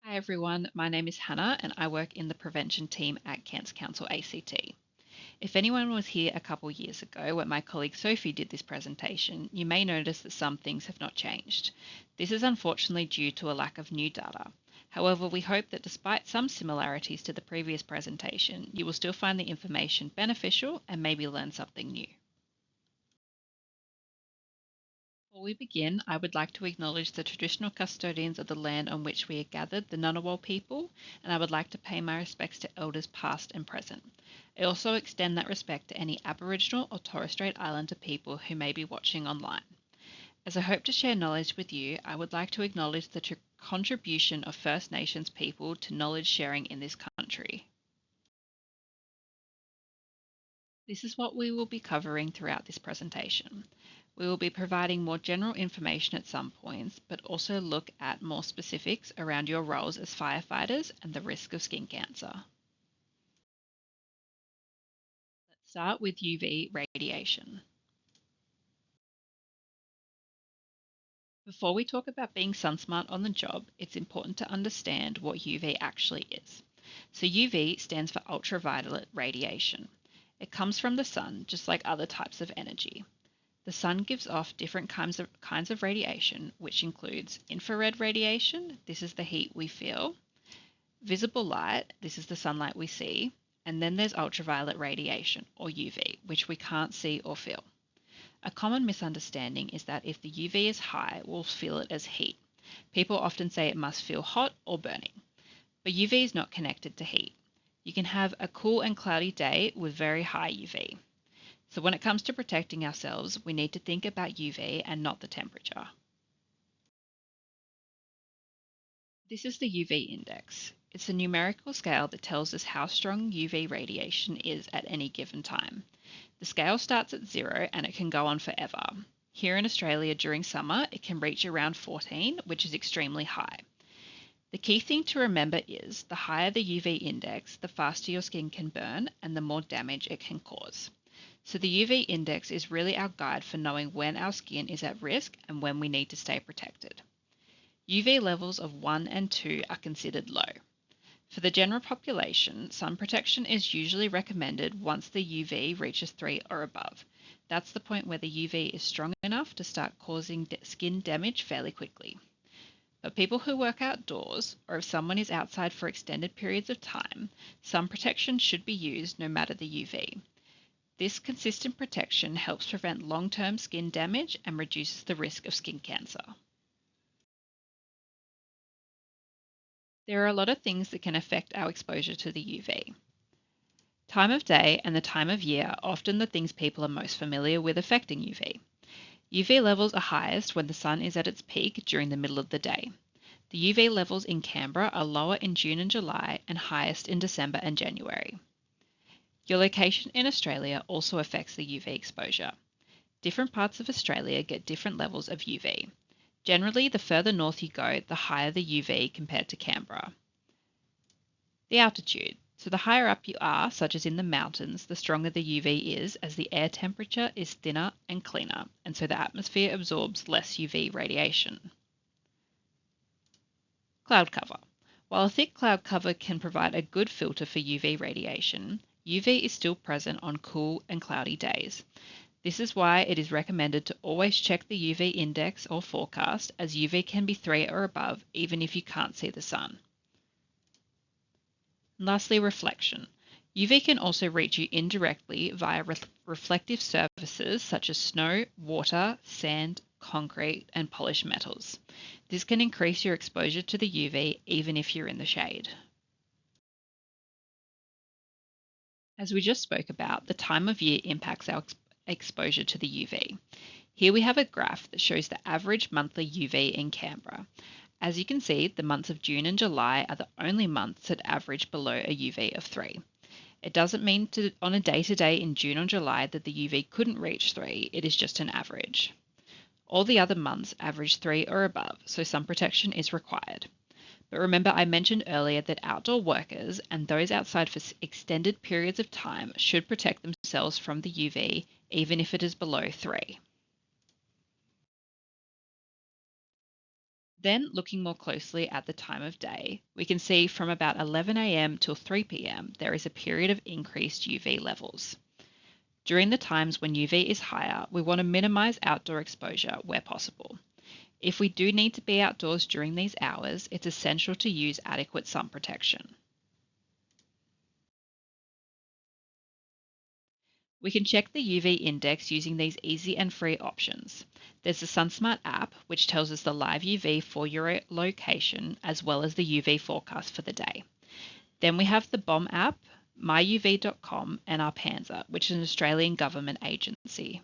Hi everyone, my name is Hannah and I work in the prevention team at Cancer Council ACT. If anyone was here a couple years ago when my colleague Sophie did this presentation, you may notice that some things have not changed. This is unfortunately due to a lack of new data. However, we hope that despite some similarities to the previous presentation, you will still find the information beneficial and maybe learn something new. Before we begin, I would like to acknowledge the traditional custodians of the land on which we are gathered, the Ngunnawal people, and I would like to pay my respects to elders past and present. I also extend that respect to any Aboriginal or Torres Strait Islander people who may be watching online. As I hope to share knowledge with you, I would like to acknowledge the contribution of First Nations people to knowledge sharing in this country. This is what we will be covering throughout this presentation. We will be providing more general information at some points, but also look at more specifics around your roles as firefighters and the risk of skin cancer. Let's start with UV radiation. Before we talk about being SunSmart on the job, it's important to understand what UV actually is. So UV stands for ultraviolet radiation. It comes from the sun, just like other types of energy. The sun gives off different kinds of radiation, which includes infrared radiation, this is the heat we feel, visible light, this is the sunlight we see, and then there's ultraviolet radiation, or UV, which we can't see or feel. A common misunderstanding is that if the UV is high, we'll feel it as heat. People often say it must feel hot or burning, but UV is not connected to heat. You can have a cool and cloudy day with very high UV. So when it comes to protecting ourselves, we need to think about UV and not the temperature. This is the UV index. It's a numerical scale that tells us how strong UV radiation is at any given time. The scale starts at 0 and it can go on forever. Here in Australia during summer, it can reach around 14, which is extremely high. The key thing to remember is the higher the UV index, the faster your skin can burn and the more damage it can cause. So the UV index is really our guide for knowing when our skin is at risk and when we need to stay protected. UV levels of 1 and 2 are considered low. For the general population, sun protection is usually recommended once the UV reaches 3 or above. That's the point where the UV is strong enough to start causing skin damage fairly quickly. But people who work outdoors, or if someone is outside for extended periods of time, sun protection should be used no matter the UV. This consistent protection helps prevent long-term skin damage and reduces the risk of skin cancer. There are a lot of things that can affect our exposure to the UV. Time of day and the time of year are often the things people are most familiar with affecting UV. UV levels are highest when the sun is at its peak during the middle of the day. The UV levels in Canberra are lower in June and July and highest in December and January. Your location in Australia also affects the UV exposure. Different parts of Australia get different levels of UV. Generally, the further north you go, the higher the UV compared to Canberra. The altitude. So the higher up you are, such as in the mountains, the stronger the UV is as the air temperature is thinner and cleaner, and so the atmosphere absorbs less UV radiation. Cloud cover. While a thick cloud cover can provide a good filter for UV radiation, UV is still present on cool and cloudy days. This is why it is recommended to always check the UV index or forecast, as UV can be 3 or above even if you can't see the sun. And lastly, reflection. UV can also reach you indirectly via reflective surfaces such as snow, water, sand, concrete, and polished metals. This can increase your exposure to the UV even if you're in the shade. As we just spoke about, the time of year impacts our exposure to the UV. Here we have a graph that shows the average monthly UV in Canberra. As you can see, the months of June and July are the only months that average below a UV of 3. It doesn't mean on a day-to-day in June or July that the UV couldn't reach 3, it is just an average. All the other months average 3 or above, so sun protection is required. But remember, I mentioned earlier that outdoor workers and those outside for extended periods of time should protect themselves from the UV, even if it is below 3. Then, looking more closely at the time of day, we can see from about 11 a.m. till 3 p.m. there is a period of increased UV levels. During the times when UV is higher, we want to minimize outdoor exposure where possible. If we do need to be outdoors during these hours, it's essential to use adequate sun protection. We can check the UV index using these easy and free options. There's the SunSmart app, which tells us the live UV for your location as well as the UV forecast for the day. Then we have the BOM app, myuv.com, and Arpanza, which is an Australian government agency.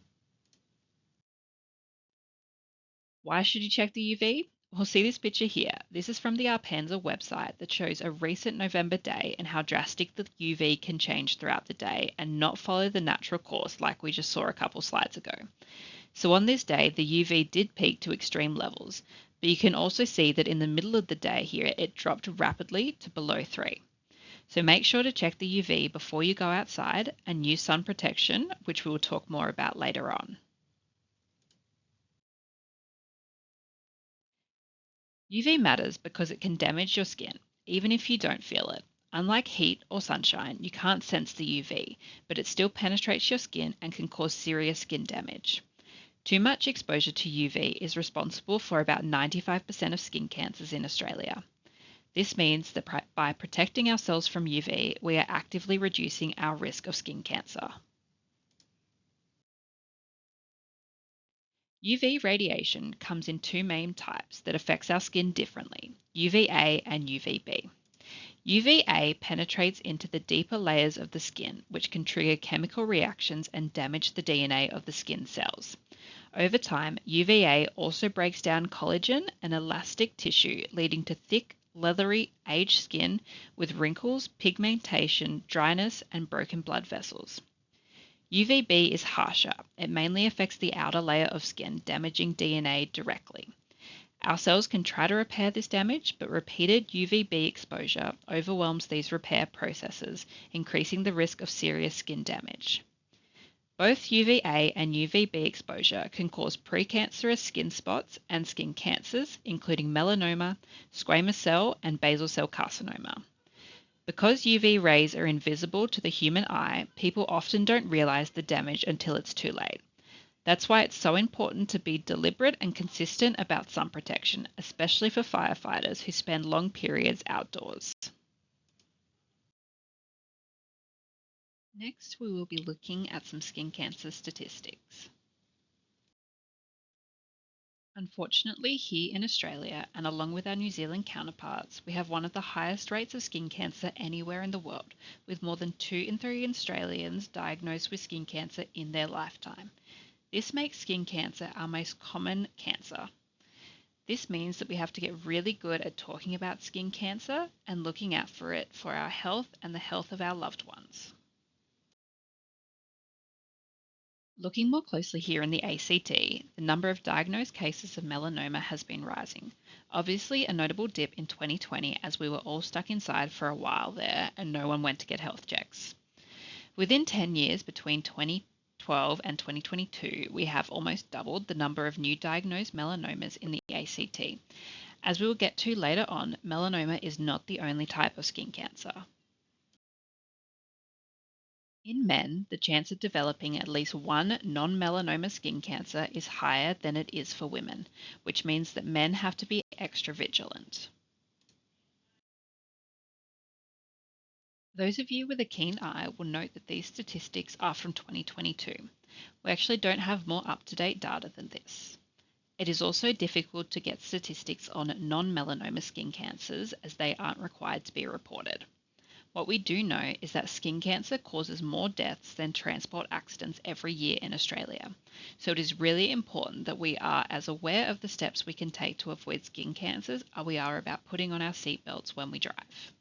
Why should you check the UV? Well, see this picture here. This is from the Arpanza website that shows a recent November day and how drastic the UV can change throughout the day and not follow the natural course like we just saw a couple slides ago. So on this day, the UV did peak to extreme levels, but you can also see that in the middle of the day here, it dropped rapidly to below 3. So make sure to check the UV before you go outside and use sun protection, which we will talk more about later on. UV matters because it can damage your skin, even if you don't feel it. Unlike heat or sunshine, you can't sense the UV, but it still penetrates your skin and can cause serious skin damage. Too much exposure to UV is responsible for about 95% of skin cancers in Australia. This means that by protecting ourselves from UV, we are actively reducing our risk of skin cancer. UV radiation comes in two main types that affects our skin differently, UVA and UVB. UVA penetrates into the deeper layers of the skin, which can trigger chemical reactions and damage the DNA of the skin cells. Over time, UVA also breaks down collagen and elastic tissue, leading to thick, leathery, aged skin with wrinkles, pigmentation, dryness, and broken blood vessels. UVB is harsher. It mainly affects the outer layer of skin, damaging DNA directly. Our cells can try to repair this damage, but repeated UVB exposure overwhelms these repair processes, increasing the risk of serious skin damage. Both UVA and UVB exposure can cause precancerous skin spots and skin cancers, including melanoma, squamous cell, and basal cell carcinoma. Because UV rays are invisible to the human eye, people often don't realize the damage until it's too late. That's why it's so important to be deliberate and consistent about sun protection, especially for firefighters who spend long periods outdoors. Next, we will be looking at some skin cancer statistics. Unfortunately, here in Australia, and along with our New Zealand counterparts, we have one of the highest rates of skin cancer anywhere in the world, with more than 2 in 3 Australians diagnosed with skin cancer in their lifetime. This makes skin cancer our most common cancer. This means that we have to get really good at talking about skin cancer and looking out for it for our health and the health of our loved ones. Looking more closely here in the ACT, the number of diagnosed cases of melanoma has been rising. Obviously, a notable dip in 2020 as we were all stuck inside for a while there and no one went to get health checks. Within 10 years, between 2012 and 2022, we have almost doubled the number of new diagnosed melanomas in the ACT. As we will get to later on, melanoma is not the only type of skin cancer. In men, the chance of developing at least one non-melanoma skin cancer is higher than it is for women, which means that men have to be extra vigilant. Those of you with a keen eye will note that these statistics are from 2022. We actually don't have more up-to-date data than this. It is also difficult to get statistics on non-melanoma skin cancers as they aren't required to be reported. What we do know is that skin cancer causes more deaths than transport accidents every year in Australia. So it is really important that we are as aware of the steps we can take to avoid skin cancers as we are about putting on our seatbelts when we drive.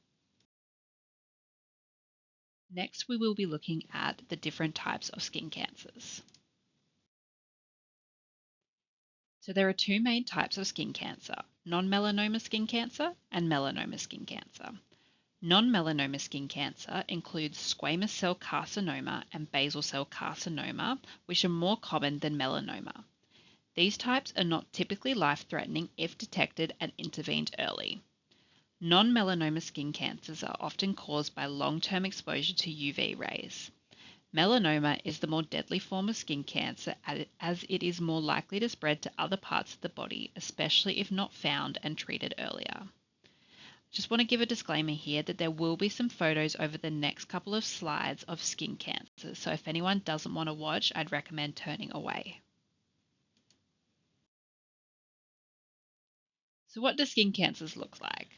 Next, we will be looking at the different types of skin cancers. So there are two main types of skin cancer, non-melanoma skin cancer and melanoma skin cancer. Non-melanoma skin cancer includes squamous cell carcinoma and basal cell carcinoma, which are more common than melanoma. These types are not typically life-threatening if detected and intervened early. Non-melanoma skin cancers are often caused by long-term exposure to UV rays. Melanoma is the more deadly form of skin cancer as it is more likely to spread to other parts of the body, especially if not found and treated earlier. Just want to give a disclaimer here that there will be some photos over the next couple of slides of skin cancer, so if anyone doesn't want to watch, I'd recommend turning away. So what do skin cancers look like?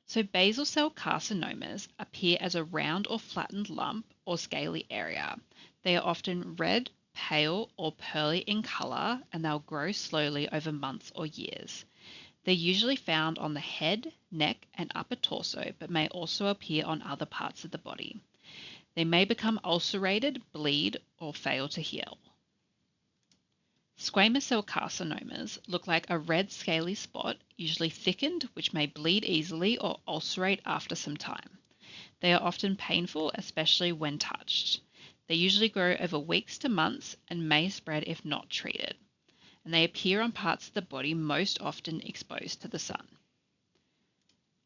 So basal cell carcinomas appear as a round or flattened lump or scaly area. They are often red, pale, or pearly in color, and they'll grow slowly over months or years. They're usually found on the head, neck, and upper torso, but may also appear on other parts of the body. They may become ulcerated, bleed, or fail to heal. Squamous cell carcinomas look like a red scaly spot, usually thickened, which may bleed easily or ulcerate after some time. They are often painful, especially when touched. They usually grow over weeks to months and may spread if not treated. And they appear on parts of the body most often exposed to the sun.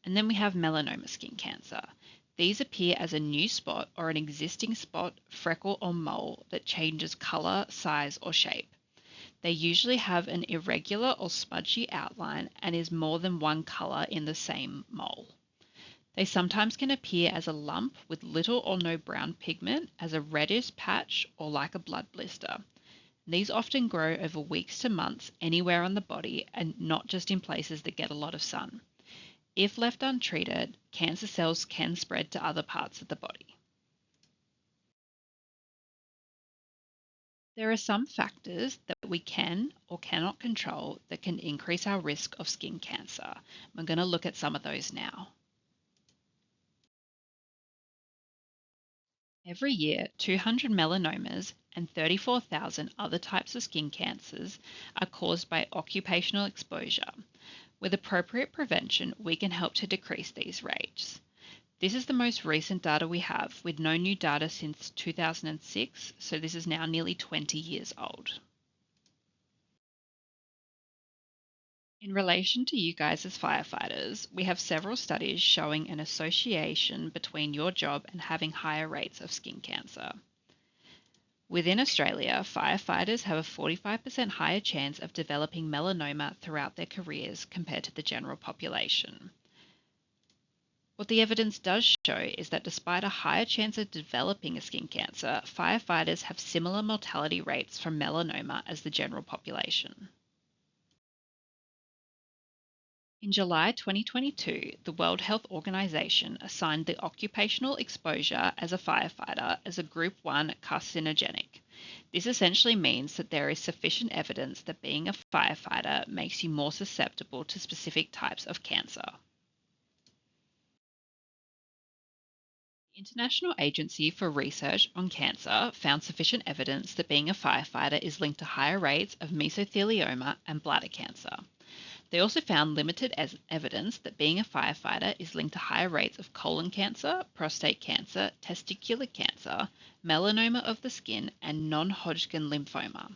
And then we have melanoma skin cancer. These appear as a new spot or an existing spot, freckle, or mole that changes color, size, or shape. They usually have an irregular or smudgy outline and is more than one color in the same mole. They sometimes can appear as a lump with little or no brown pigment, as a reddish patch, or like a blood blister. These often grow over weeks to months anywhere on the body and not just in places that get a lot of sun. If left untreated, cancer cells can spread to other parts of the body. There are some factors that we can or cannot control that can increase our risk of skin cancer. I'm going to look at some of those now. Every year, 200 melanomas and 34,000 other types of skin cancers are caused by occupational exposure. With appropriate prevention, we can help to decrease these rates. This is the most recent data we have, with no new data since 2006, so this is now nearly 20 years old. In relation to you guys as firefighters, we have several studies showing an association between your job and having higher rates of skin cancer. Within Australia, firefighters have a 45% higher chance of developing melanoma throughout their careers compared to the general population. What the evidence does show is that despite a higher chance of developing a skin cancer, firefighters have similar mortality rates from melanoma as the general population. In July 2022, the World Health Organization assigned the occupational exposure as a firefighter as a Group 1 carcinogenic. This essentially means that there is sufficient evidence that being a firefighter makes you more susceptible to specific types of cancer. The International Agency for Research on Cancer found sufficient evidence that being a firefighter is linked to higher rates of mesothelioma and bladder cancer. They also found limited evidence that being a firefighter is linked to higher rates of colon cancer, prostate cancer, testicular cancer, melanoma of the skin, and non-Hodgkin lymphoma.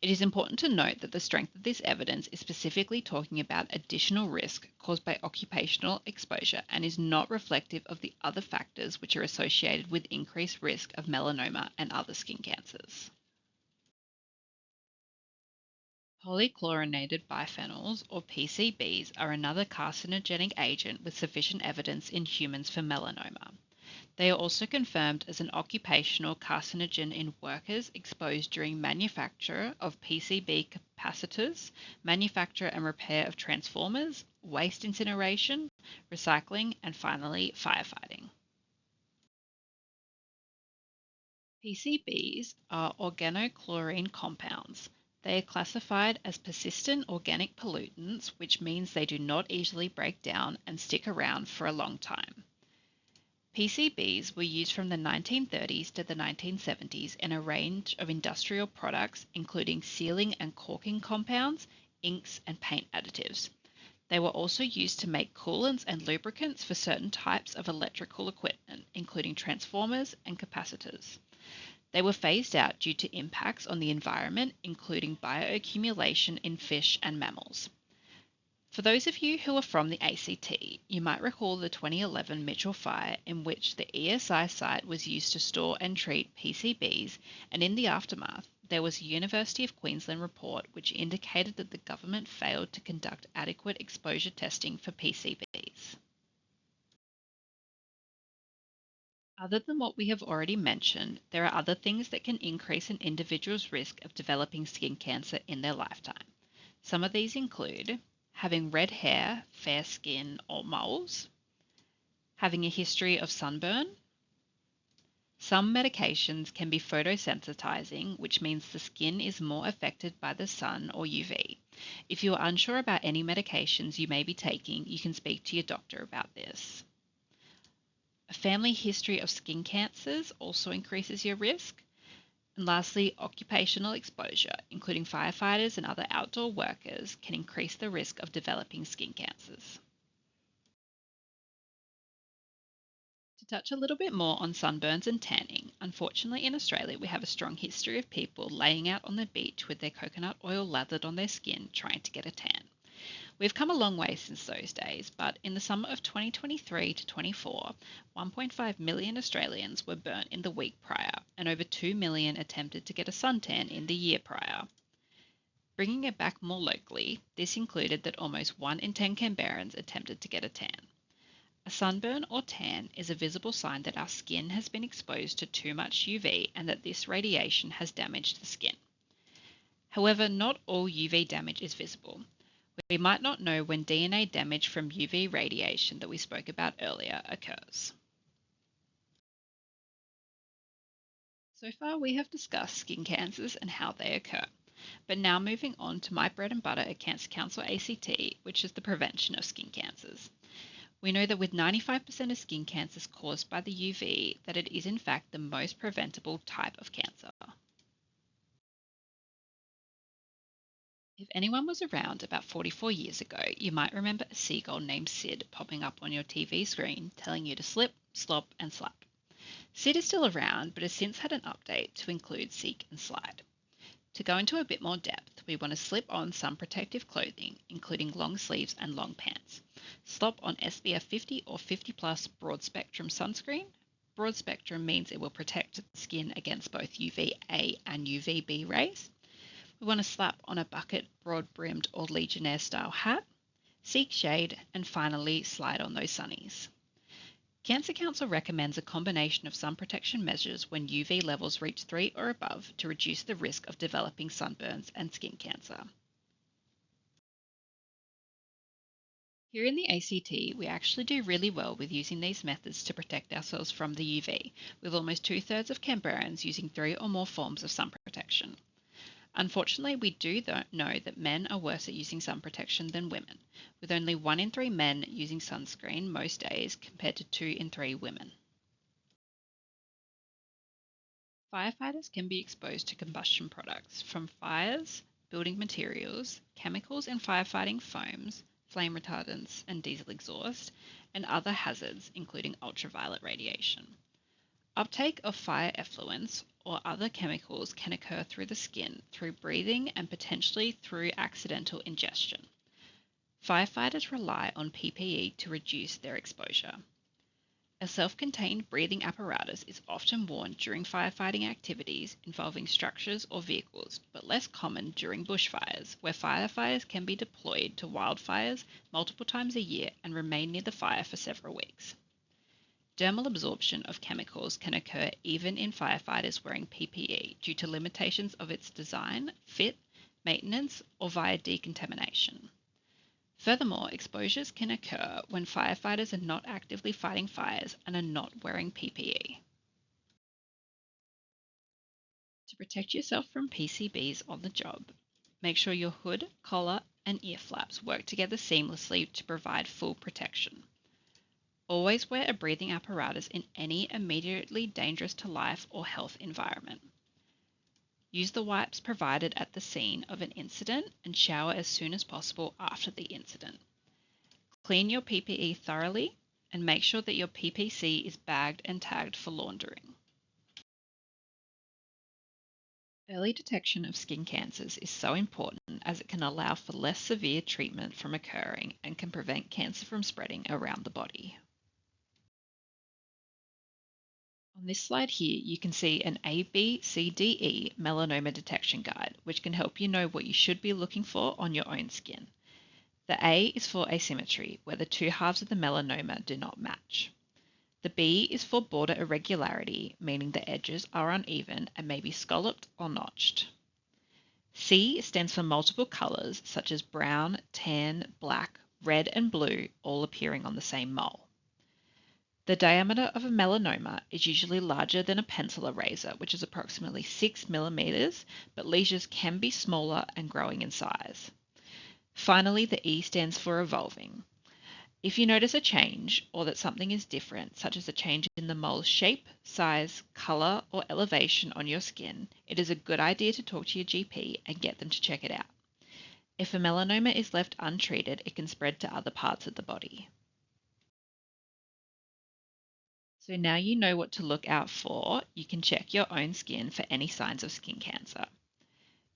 It is important to note that the strength of this evidence is specifically talking about additional risk caused by occupational exposure and is not reflective of the other factors which are associated with increased risk of melanoma and other skin cancers. Polychlorinated biphenyls, or PCBs, are another carcinogenic agent with sufficient evidence in humans for melanoma. They are also confirmed as an occupational carcinogen in workers exposed during manufacture of PCB capacitors, manufacture and repair of transformers, waste incineration, recycling, and finally, firefighting. PCBs are organochlorine compounds. They are classified as persistent organic pollutants, which means they do not easily break down and stick around for a long time. PCBs were used from the 1930s to the 1970s in a range of industrial products, including sealing and caulking compounds, inks, and paint additives. They were also used to make coolants and lubricants for certain types of electrical equipment, including transformers and capacitors. They were phased out due to impacts on the environment, including bioaccumulation in fish and mammals. For those of you who are from the ACT, you might recall the 2011 Mitchell fire in which the ESI site was used to store and treat PCBs, and in the aftermath, there was a University of Queensland report which indicated that the government failed to conduct adequate exposure testing for PCBs. Other than what we have already mentioned, there are other things that can increase an individual's risk of developing skin cancer in their lifetime. Some of these include having red hair, fair skin, or moles, having a history of sunburn. Some medications can be photosensitizing, which means the skin is more affected by the sun or UV. If you are unsure about any medications you may be taking, you can speak to your doctor about this. A family history of skin cancers also increases your risk. And lastly, occupational exposure, including firefighters and other outdoor workers, can increase the risk of developing skin cancers. To touch a little bit more on sunburns and tanning, unfortunately in Australia we have a strong history of people laying out on the beach with their coconut oil lathered on their skin trying to get a tan. We've come a long way since those days, but in the summer of 2023 to 24, 1.5 million Australians were burnt in the week prior, and over 2 million attempted to get a suntan in the year prior. Bringing it back more locally, this included that almost 1 in 10 Canberrans attempted to get a tan. A sunburn or tan is a visible sign that our skin has been exposed to too much UV and that this radiation has damaged the skin. However, not all UV damage is visible. We might not know when DNA damage from UV radiation that we spoke about earlier occurs. So far we have discussed skin cancers and how they occur, but now moving on to my bread and butter at Cancer Council ACT, which is the prevention of skin cancers. We know that with 95% of skin cancers caused by the UV, that it is in fact the most preventable type of cancer. If anyone was around about 44 years ago, you might remember a seagull named Sid popping up on your TV screen telling you to slip, slop, and slap. Sid is still around, but has since had an update to include seek and slide. To go into a bit more depth, we want to slip on some protective clothing, including long sleeves and long pants. Slop on SPF 50 or 50 plus broad spectrum sunscreen. Broad spectrum means it will protect the skin against both UVA and UVB rays. We want to slap on a bucket, broad-brimmed or Legionnaire-style hat, seek shade, and finally slide on those sunnies. Cancer Council recommends a combination of sun protection measures when UV levels reach 3 or above to reduce the risk of developing sunburns and skin cancer. Here in the ACT, we actually do really well with using these methods to protect ourselves from the UV, with almost 2/3 of Canberrans using 3 or more forms of sun protection. Unfortunately, we do know that men are worse at using sun protection than women, with only 1 in 3 men using sunscreen most days compared to 2 in 3 women. Firefighters can be exposed to combustion products from fires, building materials, chemicals in firefighting foams, flame retardants and diesel exhaust, and other hazards including ultraviolet radiation. Uptake of fire effluents or other chemicals can occur through the skin, through breathing, and potentially through accidental ingestion. Firefighters rely on PPE to reduce their exposure. A self-contained breathing apparatus is often worn during firefighting activities involving structures or vehicles, but less common during bushfires, where firefighters can be deployed to wildfires multiple times a year and remain near the fire for several weeks. Dermal absorption of chemicals can occur even in firefighters wearing PPE due to limitations of its design, fit, maintenance, or via decontamination. Furthermore, exposures can occur when firefighters are not actively fighting fires and are not wearing PPE. To protect yourself from PCBs on the job, make sure your hood, collar, and ear flaps work together seamlessly to provide full protection. Always wear a breathing apparatus in any immediately dangerous to life or health environment. Use the wipes provided at the scene of an incident and shower as soon as possible after the incident. Clean your PPE thoroughly and make sure that your PPC is bagged and tagged for laundering. Early detection of skin cancers is so important as it can allow for less severe treatment from occurring and can prevent cancer from spreading around the body. On this slide here, you can see an ABCDE melanoma detection guide, which can help you know what you should be looking for on your own skin. The A is for asymmetry, where the two halves of the melanoma do not match. The B is for border irregularity, meaning the edges are uneven and may be scalloped or notched. C stands for multiple colours, such as brown, tan, black, red, and blue, all appearing on the same mole. The diameter of a melanoma is usually larger than a pencil eraser, which is approximately 6 millimeters, but lesions can be smaller and growing in size. Finally, the E stands for evolving. If you notice a change or that something is different, such as a change in the mole's shape, size, color, or elevation on your skin, it is a good idea to talk to your GP and get them to check it out. If a melanoma is left untreated, it can spread to other parts of the body. So now you know what to look out for, you can check your own skin for any signs of skin cancer.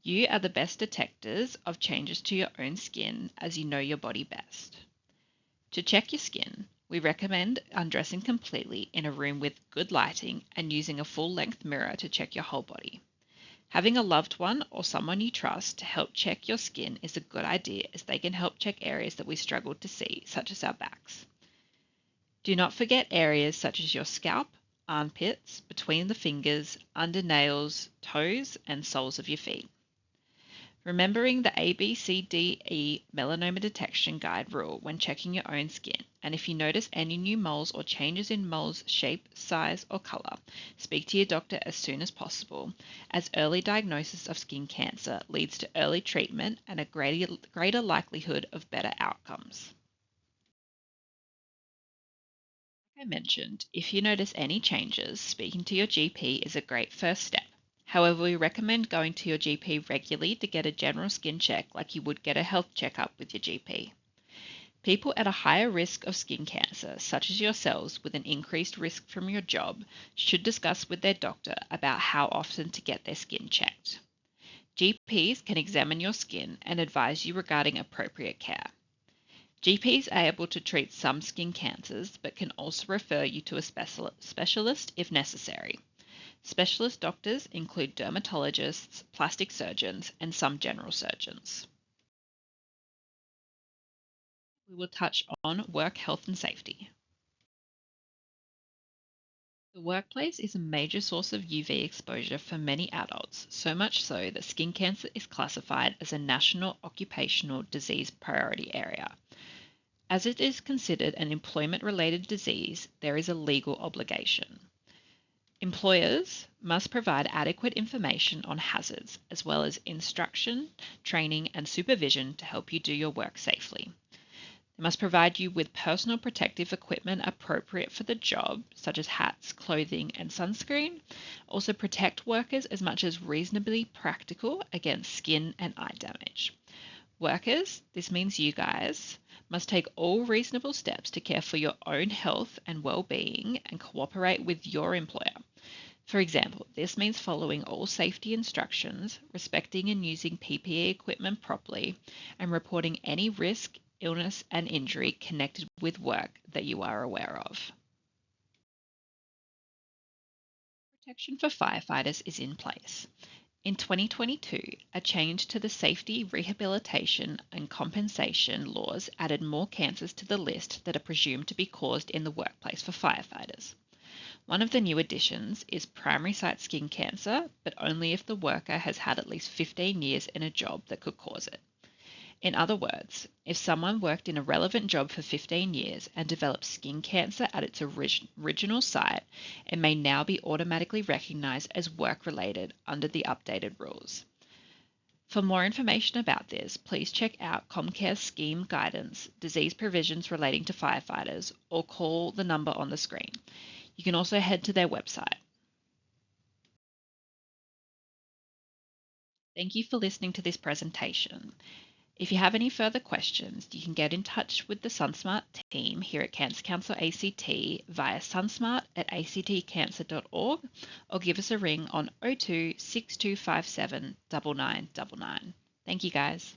You are the best detectors of changes to your own skin as you know your body best. To check your skin, we recommend undressing completely in a room with good lighting and using a full-length mirror to check your whole body. Having a loved one or someone you trust to help check your skin is a good idea as they can help check areas that we struggle to see, such as our backs. Do not forget areas such as your scalp, armpits, between the fingers, under nails, toes, and soles of your feet. Remembering the ABCDE melanoma detection guide rule when checking your own skin, and if you notice any new moles or changes in moles' shape, size, or color, speak to your doctor as soon as possible, as early diagnosis of skin cancer leads to early treatment and a greater likelihood of better outcomes. Like I mentioned, if you notice any changes, speaking to your GP is a great first step. However, we recommend going to your GP regularly to get a general skin check like you would get a health checkup with your GP. People at a higher risk of skin cancer, such as yourselves with an increased risk from your job, should discuss with their doctor about how often to get their skin checked. GPs can examine your skin and advise you regarding appropriate care. GPs are able to treat some skin cancers but can also refer you to a specialist if necessary. Specialist doctors include dermatologists, plastic surgeons, and some general surgeons. We will touch on work health and safety. The workplace is a major source of UV exposure for many adults, so much so that skin cancer is classified as a national occupational disease priority area. As it is considered an employment-related disease, there is a legal obligation. Employers must provide adequate information on hazards, as well as instruction, training, and supervision to help you do your work safely. They must provide you with personal protective equipment appropriate for the job, such as hats, clothing, and sunscreen. Also protect workers as much as reasonably practical against skin and eye damage. Workers, this means you guys, must take all reasonable steps to care for your own health and well-being and cooperate with your employer. For example, this means following all safety instructions, respecting and using PPE equipment properly, and reporting any risk, illness, and injury connected with work that you are aware of. Protection for firefighters is in place. In 2022, a change to the safety, rehabilitation, and compensation laws added more cancers to the list that are presumed to be caused in the workplace for firefighters. One of the new additions is primary site skin cancer, but only if the worker has had at least 15 years in a job that could cause it. In other words, if someone worked in a relevant job for 15 years and developed skin cancer at its original site, it may now be automatically recognized as work-related under the updated rules. For more information about this, please check out Comcare's scheme guidance, disease provisions relating to firefighters, or call the number on the screen. You can also head to their website. Thank you for listening to this presentation. If you have any further questions, you can get in touch with the SunSmart team here at Cancer Council ACT via sunsmart@actcancer.org or give us a ring on 02 6257 9999. Thank you guys.